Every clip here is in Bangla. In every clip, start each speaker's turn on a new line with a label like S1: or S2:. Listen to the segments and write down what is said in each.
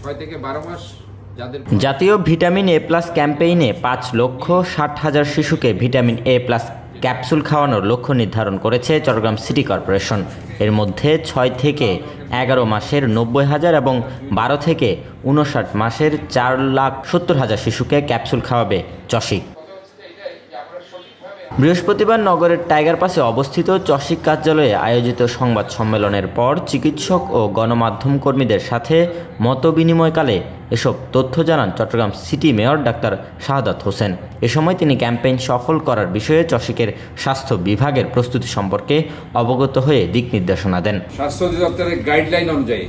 S1: 6 থেকে 12 মাস যাদের
S2: জাতীয় ভিটামিন এ প্লাস ক্যাম্পেইনে 5,60,000 শিশুকে ভিটামিন এ প্লাস ক্যাপসুল খাওয়ানোর লক্ষ্য নির্ধারণ করেছে চট্টগ্রাম সিটি কর্পোরেশন। এর মধ্যে 6 থেকে 11 মাসের 90,000 এবং 12 থেকে 59 মাসের 4,70,000 শিশুকে ক্যাপসুল খাওয়াবে চসিক। বৃহস্পতিবার নগরের টাইগার পাসে অবস্থিত চসিক কার্যালয়ে আয়োজিত সংবাদ সম্মেলনের পর চিকিৎসক ও গণমাধ্যম কর্মীদের সাথে মতবিনিময়কালে এসব তথ্য জানান Chittagong city mayor doctor Shahadat Hossain. এ সময় তিনি ক্যাম্পেইন সফল করার বিষয়ে চসিকের স্বাস্থ্য বিভাগের প্রস্তুতি সম্পর্কে অবগত হয়ে দিক নির্দেশনা দেন।
S1: স্বাস্থ্য অধিদপ্তরের গাইডলাইন অনুযায়ী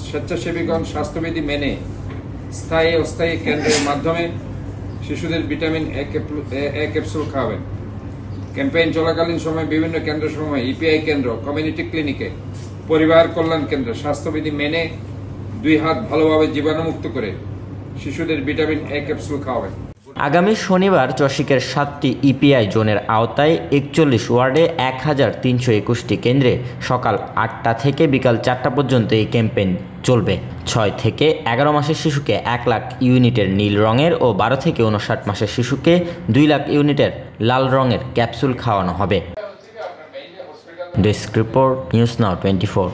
S1: স্বেচ্ছাসেবীগণ স্বাস্থ্যবিধি মেনে স্থায়ী অস্থায়ী কেন্দ্রের মাধ্যমে শিশুদের ভিটামিন এ ক্যাপসুল খাওয়াবেন। ক্যাম্পেইন চলাকালীন সময় বিভিন্ন কেন্দ্রসমূহে ইপিআই কেন্দ্র, কমিউনিটি ক্লিনিকে, পরিবার কল্যাণ কেন্দ্র স্বাস্থ্যবিধি মেনে 2 হাত ভালোভাবে জীবাণুমুক্ত করে শিশুদের ভিটামিন এ ক্যাপসুল খাওয়াবেন।
S2: আগামী শনিবার চসিকের 7টি ইপিআই জোনের আওতায় 41 ওয়ার্ডে 1,321টি কেন্দ্রে সকাল 8টা থেকে বিকাল 4টা পর্যন্ত এই ক্যাম্পেইন চলবে। 6 থেকে 11 মাসের শিশুকে 1 লাখ ইউনিটের নীল রঙের ও 12 থেকে 59 মাসের শিশুকে 2 লাখ ইউনিটের লাল রঙের ক্যাপসুল খাওয়ানো হবে। Desk report, news now 24।